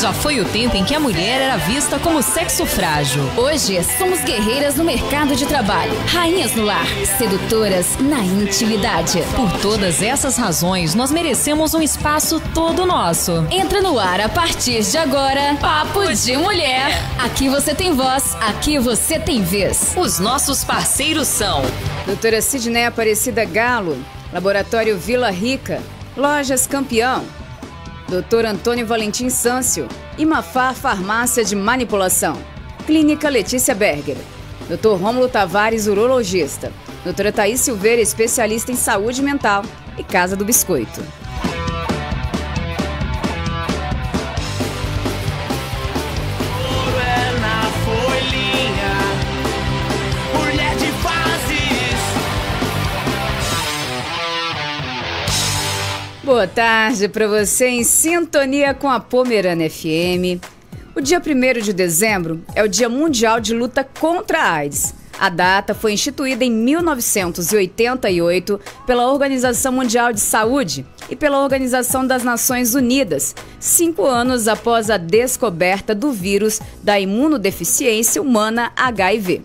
Já foi o tempo em que a mulher era vista como sexo frágil. Hoje, somos guerreiras no mercado de trabalho, rainhas no lar, sedutoras na intimidade. Por todas essas razões, nós merecemos um espaço todo nosso. Entra no ar a partir de agora, Papo de Mulher. Aqui você tem voz, aqui você tem vez. Os nossos parceiros são Doutora Sidney Aparecida Galo, Laboratório Vila Rica, Lojas Campeão, Dr. Antônio Valentim Sâncio, Imafar Farmácia de Manipulação, Clínica Letícia Berger, Dr. Rômulo Tavares, urologista, Doutora Thaís Silveira, especialista em saúde mental e Casa do Biscoito. Boa tarde para você em sintonia com a Pomerana FM. O dia 1º de dezembro é o Dia Mundial de Luta contra a AIDS. A data foi instituída em 1988 pela Organização Mundial de Saúde e pela Organização das Nações Unidas, 5 anos após a descoberta do vírus da imunodeficiência humana HIV.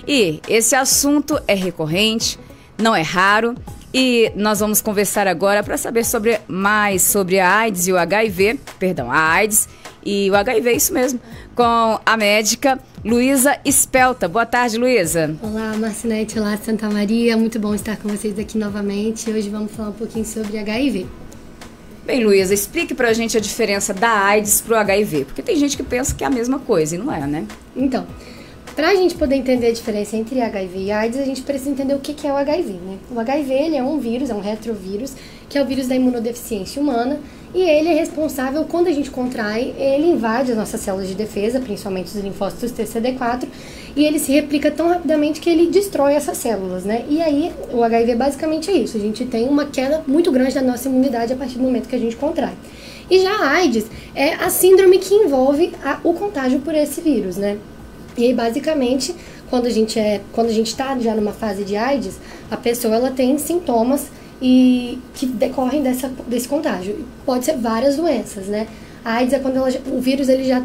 E esse assunto é recorrente, não é raro. E nós vamos conversar agora para saber mais sobre a AIDS e o HIV, a AIDS e o HIV, isso mesmo, com a médica Luísa Espelta. Boa tarde, Luísa. Olá, Marcinete, olá, Santa Maria, muito bom estar com vocês aqui novamente. Hoje vamos falar um pouquinho sobre HIV. Bem, Luísa, explique pra gente a diferença da AIDS pro HIV, porque tem gente que pensa que é a mesma coisa e não é, né? Então, para a gente poder entender a diferença entre HIV e AIDS, a gente precisa entender o que é o HIV, né? O HIV ele é um vírus, é um retrovírus, que é o vírus da imunodeficiência humana, e ele é responsável, quando a gente contrai, ele invade as nossas células de defesa, principalmente os linfócitos TCD4, e ele se replica tão rapidamente que ele destrói essas células, né? E aí, o HIV basicamente é isso, a gente tem uma queda muito grande da nossa imunidade a partir do momento que a gente contrai. E já a AIDS é a síndrome que envolve o contágio por esse vírus, né? E aí, basicamente, quando a gente está já numa fase de AIDS, a pessoa ela tem sintomas que decorrem desse contágio. Pode ser várias doenças, né? A AIDS é quando o vírus ele já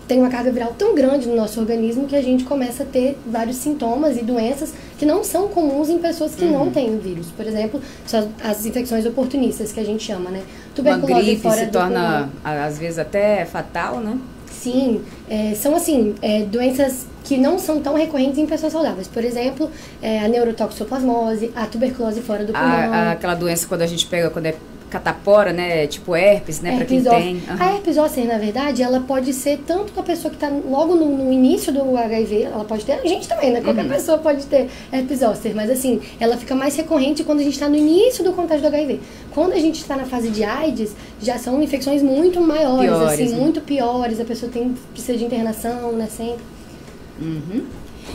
tem uma carga viral tão grande no nosso organismo que a gente começa a ter vários sintomas e doenças que não são comuns em pessoas que não têm o vírus. Por exemplo, são as infecções oportunistas, que a gente chama, né? Tuberculose uma gripe se torna, às vezes, até fatal, né? Sim, são assim, doenças que não são tão recorrentes em pessoas saudáveis. Por exemplo, a neurotoxoplasmose, a tuberculose fora do pulmão. Aquela doença quando a gente pega, quando é catapora, né? Tipo herpes, né? Pra quem tem. A herpes zoster, na verdade, ela pode ser tanto com a pessoa que tá logo no início do HIV, ela pode ter, a gente também, né? Qualquer pessoa pode ter herpes zoster, mas assim, ela fica mais recorrente quando a gente tá no início do contágio do HIV. Quando a gente está na fase de AIDS, já são infecções muito maiores, assim, né? Muito piores, a pessoa precisa de internação, né? Sempre.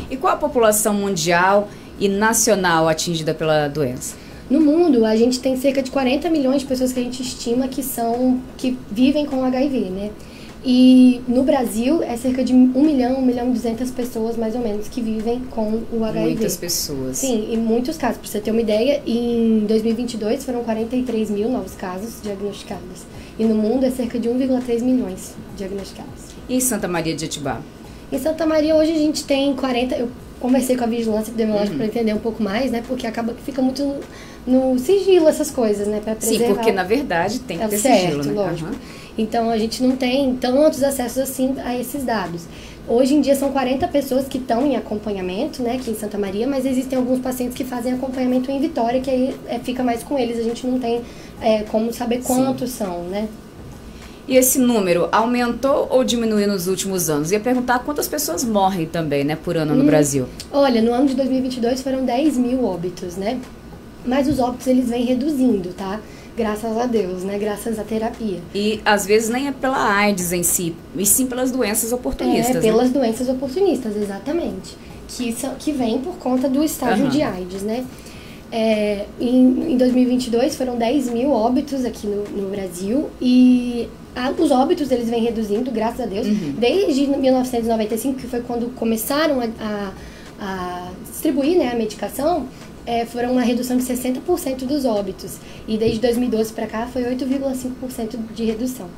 E qual a população mundial e nacional atingida pela doença? No mundo, a gente tem cerca de 40 milhões de pessoas que a gente estima que vivem com HIV, né? E no Brasil, é cerca de 1 milhão e 200 pessoas, mais ou menos, que vivem com o HIV. Muitas pessoas. Sim, em muitos casos. Pra você ter uma ideia, em 2022 foram 43 mil novos casos diagnosticados. E no mundo é cerca de 1,3 milhões diagnosticados. E em Santa Maria de Etibá? Em Santa Maria, hoje a gente tem 40... Eu conversei com a vigilância epidemiológica para entender um pouco mais, né? Porque acaba que fica muito no sigilo essas coisas, né? Pra preservar. Sim, porque na verdade tem que ter sigilo, né? Lógico. Então a gente não tem tantos acessos assim a esses dados. Hoje em dia são 40 pessoas que estão em acompanhamento, né? Aqui em Santa Maria, mas existem alguns pacientes que fazem acompanhamento em Vitória, que aí fica mais com eles. A gente não tem como saber quantos são, né? E esse número aumentou ou diminuiu nos últimos anos? Ia perguntar quantas pessoas morrem também, né, por ano no Brasil. Olha, no ano de 2022 foram 10 mil óbitos, né? Mas os óbitos, eles vêm reduzindo, tá? Graças a Deus, né? Graças à terapia. E às vezes nem é pela AIDS em si, e sim pelas doenças oportunistas, pelas doenças oportunistas, exatamente. Que vêm por conta do estágio de AIDS, né? Em 2022 foram 10 mil óbitos aqui no Brasil e os óbitos eles vêm reduzindo, graças a Deus, desde 1995, que foi quando começaram a distribuir, né, a medicação, foram uma redução de 60% dos óbitos. E desde 2012 para cá foi 8,5% de redução.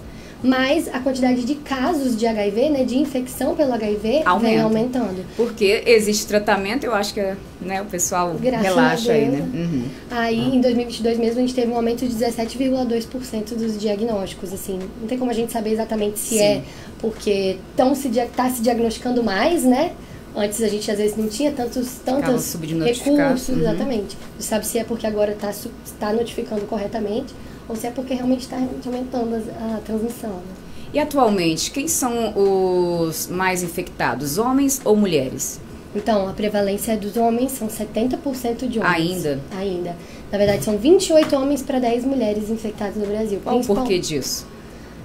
mas a quantidade de casos de HIV, né, de infecção pelo HIV, vem aumentando. Porque existe tratamento, eu acho que o pessoal relaxa aí, né? Aí, em 2022 mesmo, a gente teve um aumento de 17,2% dos diagnósticos, assim. Não tem como a gente saber exatamente se é porque tá se diagnosticando mais, né? Antes a gente às vezes não tinha tantos recursos, exatamente. Não sabe se é porque agora está notificando corretamente ou se é porque realmente está aumentando a transmissão. Né? E atualmente, quem são os mais infectados, homens ou mulheres? Então, a prevalência é dos homens, são 70% de homens. Ainda. Na verdade, são 28 homens para 10 mulheres infectadas no Brasil. Qual o porquê disso?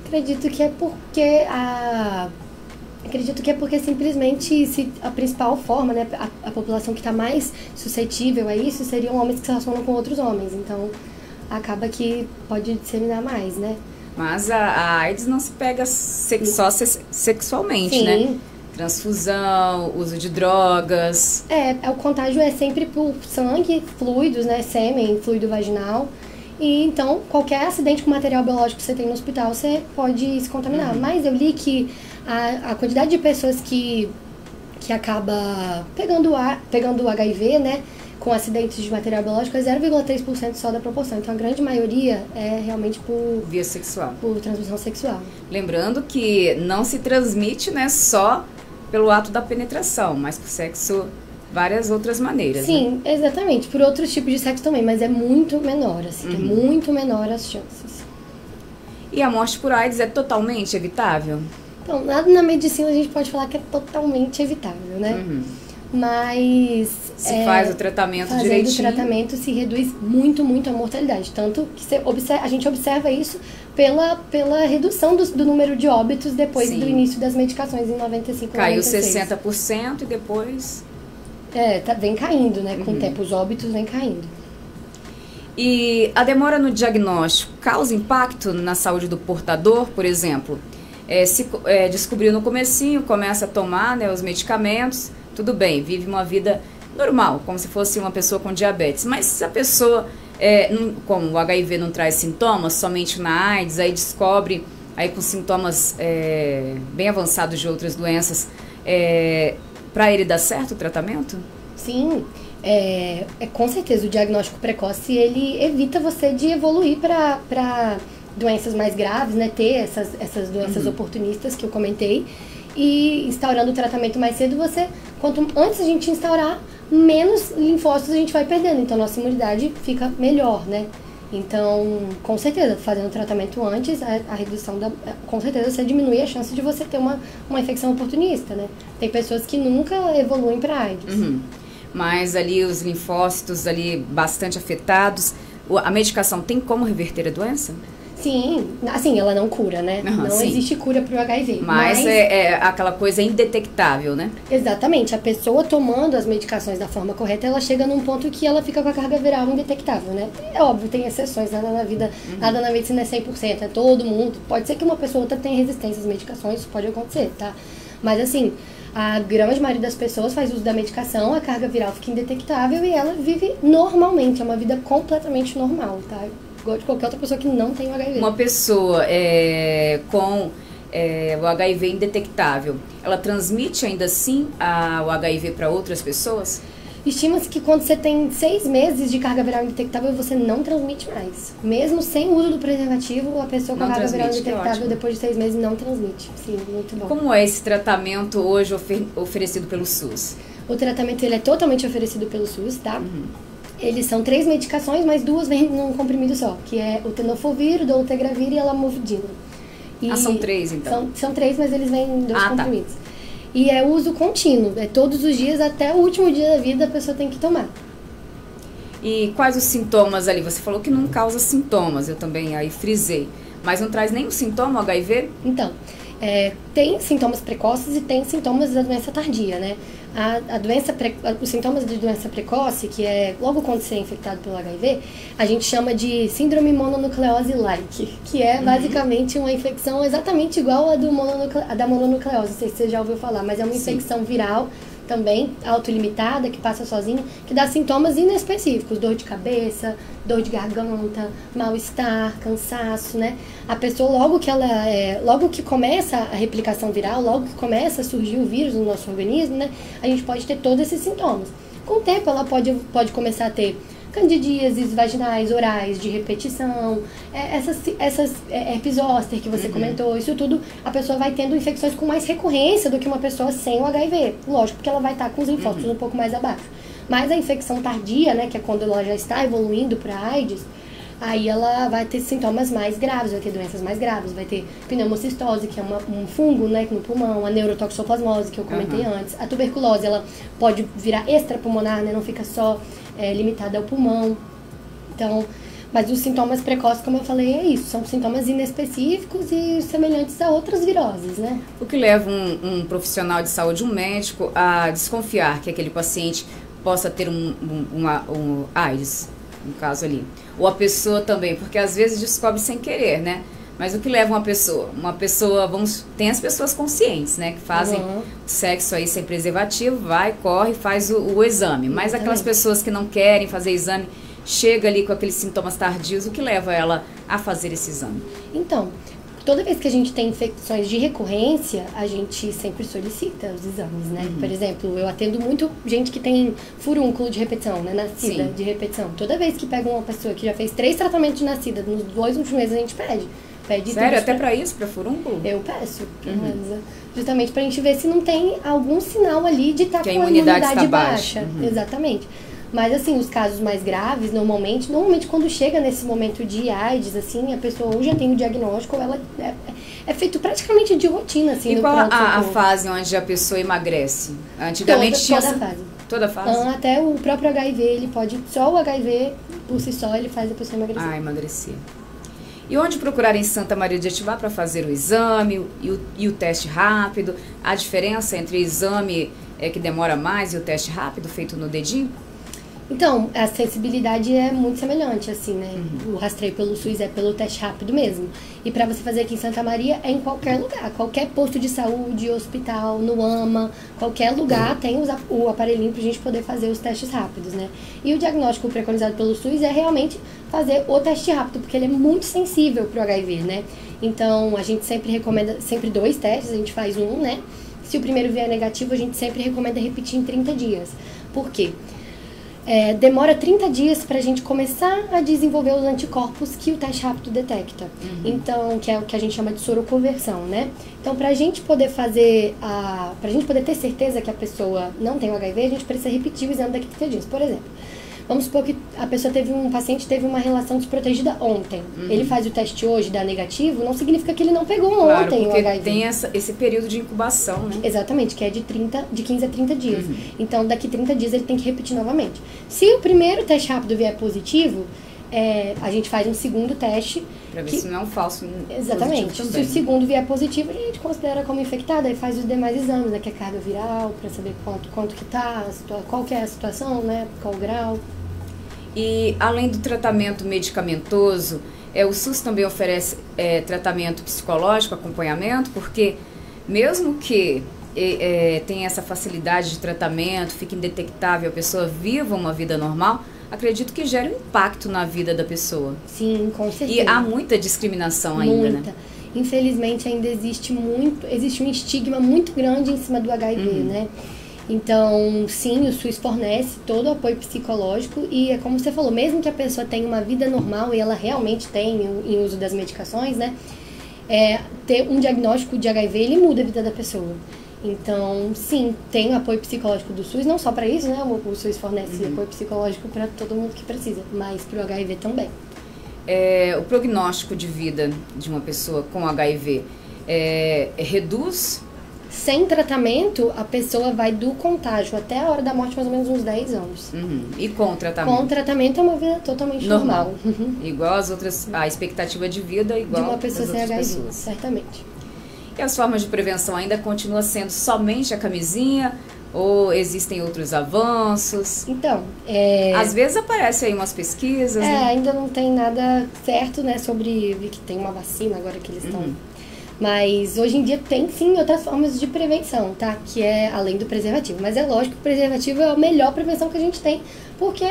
Acredito que é porque simplesmente a principal forma, né, a população que está mais suscetível a isso seriam homens que se relacionam com outros homens. Então, acaba que pode disseminar mais, né? Mas a AIDS não se pega só sexualmente, Sim. Né? Transfusão, uso de drogas. O contágio é sempre por sangue, fluidos, né? Sêmen, fluido vaginal. E então, qualquer acidente com material biológico que você tem no hospital, você pode se contaminar. Mas eu li que a quantidade de pessoas que acaba pegando o HIV, né? Com acidentes de material biológico é 0,3% só da proporção. Então, a grande maioria é realmente por via sexual. Por transmissão sexual. Lembrando que não se transmite, né, só pelo ato da penetração, mas por sexo, várias outras maneiras. Sim, né? Exatamente. Por outros tipos de sexo também, mas é muito menor, assim. É muito menor as chances. E a morte por AIDS é totalmente evitável? Então, nada na medicina a gente pode falar que é totalmente evitável, né? Mas se faz o tratamento direitinho. Fazendo o tratamento se reduz muito, muito a mortalidade. Tanto que a gente observa isso pela redução do número de óbitos depois do início das medicações em 95, Caiu 96. 60% e depois... vem caindo, né? Com o tempo, os óbitos vem caindo. E a demora no diagnóstico causa impacto na saúde do portador, por exemplo? Se descobriu no comecinho, começa a tomar, né, os medicamentos, tudo bem, vive uma vida normal, como se fosse uma pessoa com diabetes. Mas se a pessoa, como o HIV não traz sintomas, somente na AIDS, aí descobre, aí com sintomas bem avançados de outras doenças, para ele dar certo o tratamento? Sim, com certeza o diagnóstico precoce, ele evita você de evoluir para doenças mais graves, né? Ter essas doenças oportunistas que eu comentei. E instaurando o tratamento mais cedo, quanto antes a gente instaurar, menos linfócitos a gente vai perdendo. Então, nossa imunidade fica melhor, né? Então, com certeza, fazendo o tratamento antes, a redução com certeza você diminui a chance de você ter uma infecção oportunista, né? Tem pessoas que nunca evoluem para AIDS. Mas ali os linfócitos ali bastante afetados, a medicação tem como reverter a doença? Sim, assim, ela não cura, né? Não existe cura para o HIV. Mas aquela coisa indetectável, né? Exatamente. A pessoa tomando as medicações da forma correta, ela chega num ponto que ela fica com a carga viral indetectável, né? É óbvio, tem exceções, nada na vida, nada na medicina é 100%, é todo mundo. Pode ser que uma pessoa outra tenha resistência às medicações, isso pode acontecer, tá? Mas assim, a grande maioria das pessoas faz uso da medicação, a carga viral fica indetectável e ela vive normalmente, é uma vida completamente normal, tá? Igual de qualquer outra pessoa que não tem o HIV. Uma pessoa com o HIV indetectável, ela transmite ainda assim o HIV para outras pessoas? Estima-se que quando você tem 6 meses de carga viral indetectável, você não transmite mais. Mesmo sem o uso do preservativo, a pessoa com a carga viral indetectável, depois de 6 meses, não transmite. Sim, muito bom. Como é esse tratamento hoje oferecido pelo SUS? O tratamento ele é totalmente oferecido pelo SUS, tá? Eles são 3 medicações, mas 2 vêm num comprimido só, que é o tenofovir, o dolutegravir e a lamivudina. São 3 então? São 3, mas eles vêm em 2 comprimidos. Tá. E é uso contínuo, todos os dias, até o último dia da vida a pessoa tem que tomar. E quais os sintomas ali? Você falou que não causa sintomas, eu também aí frisei. Mas não traz nenhum sintoma o HIV? Então, tem sintomas precoces e tem sintomas da doença tardia, né? Os sintomas de doença precoce, que é logo quando você é infectado pelo HIV, a gente chama de síndrome mononucleose-like, que é basicamente uma infecção exatamente igual à da mononucleose, não sei se você já ouviu falar, mas é uma infecção viral também autolimitada, que passa sozinha, que dá sintomas inespecíficos, dor de cabeça, dor de garganta, mal-estar, cansaço, né? A pessoa, logo que começa a replicação viral, logo que começa a surgir o vírus no nosso organismo, né? A gente pode ter todos esses sintomas. Com o tempo, ela pode começar a ter candidíases vaginais, orais, de repetição, essas herpes zoster que você comentou, isso tudo, a pessoa vai tendo infecções com mais recorrência do que uma pessoa sem o HIV. Lógico, porque ela vai estar com os linfócitos um pouco mais abaixo. Mas a infecção tardia, né, que é quando ela já está evoluindo para AIDS, aí ela vai ter sintomas mais graves, vai ter doenças mais graves, vai ter pneumocistose, que é um fungo, né, no pulmão, a neurotoxoplasmose, que eu comentei antes. A tuberculose, ela pode virar extrapulmonar, né, não fica só limitada ao pulmão. Então, mas os sintomas precoces, como eu falei, é isso. São sintomas inespecíficos e semelhantes a outras viroses, né? O que leva um profissional de saúde, um médico, a desconfiar que aquele paciente possa ter um AIDS, no caso ali. Ou a pessoa também, porque às vezes descobre sem querer, né? Mas o que leva uma pessoa, tem as pessoas conscientes, né, que fazem sexo aí sem preservativo, corre, faz o exame. Mas aquelas pessoas que não querem fazer exame, chega ali com aqueles sintomas tardios, o que leva ela a fazer esse exame? Então, toda vez que a gente tem infecções de recorrência, a gente sempre solicita os exames, né? Por exemplo, eu atendo muito gente que tem furúnculo de repetição, né? Nascida de repetição. Toda vez que pega uma pessoa que já fez 3 tratamentos de nascida, nos 2 últimos meses a gente pede. Sério? Até pra isso? Pra furúnculo? Eu peço. Justamente pra gente ver se não tem algum sinal ali de estar com a imunidade baixa. Exatamente. Mas, assim, os casos mais graves, normalmente quando chega nesse momento de AIDS, assim, a pessoa ou já tem o diagnóstico, ou ela é feito praticamente de rotina, assim. E qual a fase onde a pessoa emagrece? Antigamente tinha... Toda a fase. Toda a fase? Até o próprio HIV, ele pode... Só o HIV, por si só, ele faz a pessoa emagrecer. Emagrecer. E onde procurar em Santa Maria de Itibá para fazer o exame e o teste rápido? A diferença entre o exame que demora mais e o teste rápido feito no dedinho? Então, a acessibilidade é muito semelhante, assim, né? O rastreio pelo SUS é pelo teste rápido mesmo. E para você fazer aqui em Santa Maria é em qualquer lugar. Qualquer posto de saúde, hospital, no AMA, qualquer lugar tem o aparelhinho pra gente poder fazer os testes rápidos, né? E o diagnóstico preconizado pelo SUS é realmente fazer o teste rápido, porque ele é muito sensível pro HIV, né? Então, a gente sempre recomenda 2 testes, a gente faz um, né? Se o primeiro vier negativo, a gente sempre recomenda repetir em 30 dias. Por quê? Demora 30 dias pra gente começar a desenvolver os anticorpos que o teste rápido detecta. Então, que é o que a gente chama de soroconversão, né? Então, pra gente poder pra gente poder ter certeza que a pessoa não tem o HIV, a gente precisa repetir o exame daqui a 30 dias. Por exemplo, vamos supor que um paciente teve uma relação desprotegida ontem. Ele faz o teste hoje, dá negativo, não significa que ele não pegou ontem o HIV. Tem esse período de incubação, né? Exatamente, que é de 15 a 30 dias. Então, daqui 30 dias ele tem que repetir novamente. Se o primeiro teste rápido vier positivo, a gente faz um segundo teste. Pra ver se não é um falso. Exatamente. Se o segundo vier positivo, a gente considera como infectado, aí faz os demais exames, né? Que é carga viral, pra saber quanto que tá, qual que é a situação, né? Qual o grau. E além do tratamento medicamentoso, o SUS também oferece tratamento psicológico, acompanhamento, porque mesmo que tenha essa facilidade de tratamento, fique indetectável, a pessoa viva uma vida normal, acredito que gera um impacto na vida da pessoa. Sim, com certeza. E há muita discriminação ainda, né? Infelizmente ainda existe um estigma muito grande em cima do HIV, né? Então, sim, o SUS fornece todo o apoio psicológico e é como você falou, mesmo que a pessoa tenha uma vida normal e ela realmente tem em uso das medicações, né? Ter um diagnóstico de HIV, ele muda a vida da pessoa. Então, sim, tem o apoio psicológico do SUS, não só para isso, né? O SUS fornece apoio psicológico para todo mundo que precisa, mas para o HIV também. O prognóstico de vida de uma pessoa com HIV reduz? Sem tratamento, a pessoa vai do contágio até a hora da morte, mais ou menos uns 10 anos. E com tratamento? Com tratamento é uma vida totalmente normal. Igual as outras, a expectativa de vida igual de uma pessoa sem HIV, pessoas. certamente. E as formas de prevenção ainda continua sendo somente a camisinha ou existem outros avanços? Então, às vezes aparecem aí umas pesquisas, né? Ainda não tem nada certo, né, sobre que tem uma vacina agora que eles estão... Mas hoje em dia tem sim outras formas de prevenção, tá? Que é além do preservativo. Mas é lógico que o preservativo é a melhor prevenção que a gente tem, porque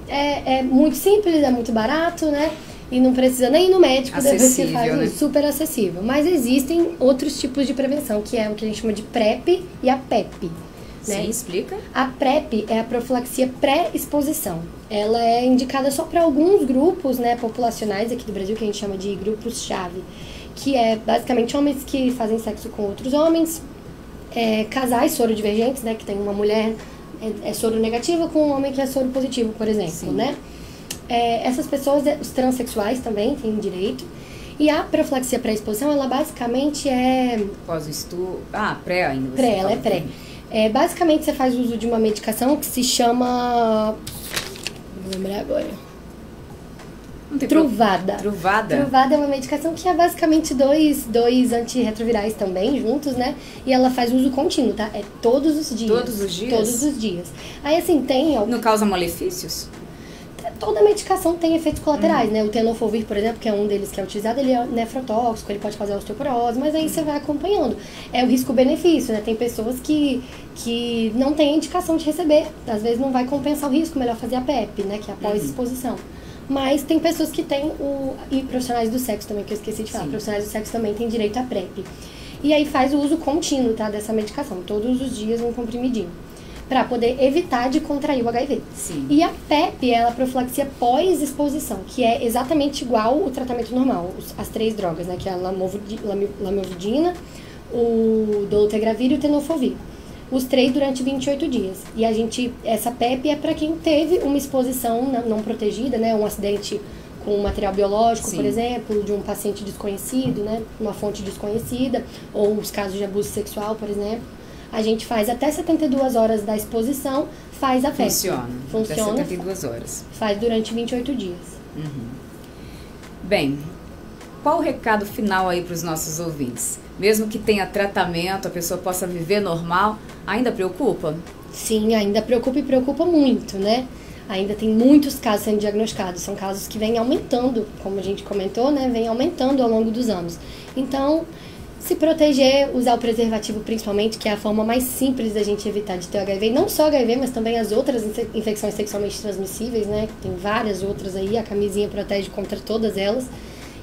é muito simples, é muito barato, né? E não precisa nem ir no médico, depois você faz, né? Super acessível. Mas existem outros tipos de prevenção, que é o que a gente chama de PrEP e a PEP. Né? Sim, explica. A PrEP é a profilaxia pré-exposição. Ela é indicada só para alguns grupos, né, populacionais aqui do Brasil, que a gente chama de grupos-chave, que é basicamente homens que fazem sexo com outros homens, casais sorodivergentes, né, que tem uma mulher soro negativa com um homem que é soro positivo, por exemplo. Sim. Né? Essas pessoas, os transexuais também têm direito. E a profilaxia pré-exposição, ela basicamente é... Pós-estudo... pré ainda. Pré, ela é pré. Basicamente, você faz uso de uma medicação que se chama... Vou lembrar agora. Truvada. Truvada é uma medicação que é basicamente dois antirretrovirais também juntos, né? E ela faz uso contínuo, tá? É todos os dias. Todos os dias? Todos os dias. Aí, assim, tem... Não causa malefícios? Toda medicação tem efeitos colaterais, né? O tenofovir, por exemplo, que é um deles que é utilizado, ele é nefrotóxico, ele pode fazer osteoporose, mas aí você vai acompanhando. É o risco-benefício, né? Tem pessoas que não têm indicação de receber, às vezes não vai compensar o risco, melhor fazer a PEP, né? Que é a pós-exposição. Mas tem pessoas que têm e profissionais do sexo também, que eu esqueci de falar. Sim. Profissionais do sexo também têm direito à PrEP. E aí faz o uso contínuo, tá? Dessa medicação, todos os dias um comprimidinho, para poder evitar de contrair o HIV. Sim. E a PEP é a profilaxia pós-exposição, que é exatamente igual o tratamento normal, as 3 drogas, né? Que é a lamivudina, o dolutegravir e o tenofovir. Os 3 durante 28 dias. E essa PEP é para quem teve uma exposição não protegida, né? Um acidente com material biológico, sim, por exemplo, de um paciente desconhecido, né? Uma fonte desconhecida, ou os casos de abuso sexual, por exemplo. A gente faz até 72 horas da exposição, faz a PEP. Funciona. Até 72 horas. Faz durante 28 dias. Uhum. Bem, qual o recado final aí para os nossos ouvintes? Mesmo que tenha tratamento, a pessoa possa viver normal, ainda preocupa? Sim, ainda preocupa e preocupa muito, né? Ainda tem muitos casos sendo diagnosticados. São casos que vêm aumentando, como a gente comentou, né? Vem aumentando ao longo dos anos. Então, se proteger, usar o preservativo principalmente, que é a forma mais simples da gente evitar de ter o HIV. Não só HIV, mas também as outras infecções sexualmente transmissíveis, né? Tem várias outras aí, a camisinha protege contra todas elas.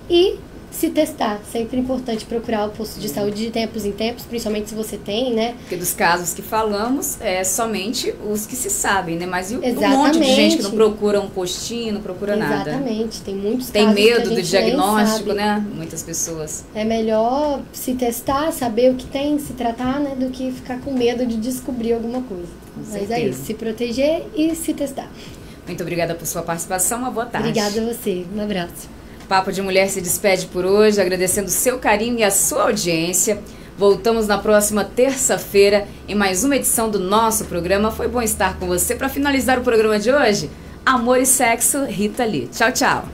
E se testar, sempre importante procurar o posto de saúde de tempos em tempos, principalmente se você tem, né? Porque dos casos que falamos, é somente os que se sabem, né? Mas e um exatamente, monte de gente que não procura um postinho, não procura nada. Exatamente, tem muitos tem casos medo que a gente do diagnóstico, nem sabe. né? Muitas pessoas. É melhor se testar, saber o que tem, se tratar, né? Do que ficar com medo de descobrir alguma coisa. Mas é isso, se proteger e se testar. Muito obrigada por sua participação, uma boa tarde. Obrigada a você, um abraço. Papo de Mulher se despede por hoje, agradecendo o seu carinho e a sua audiência. Voltamos na próxima terça-feira em mais uma edição do nosso programa. Foi bom estar com você. Para finalizar o programa de hoje, Amor e Sexo, Rita Lee. Tchau, tchau.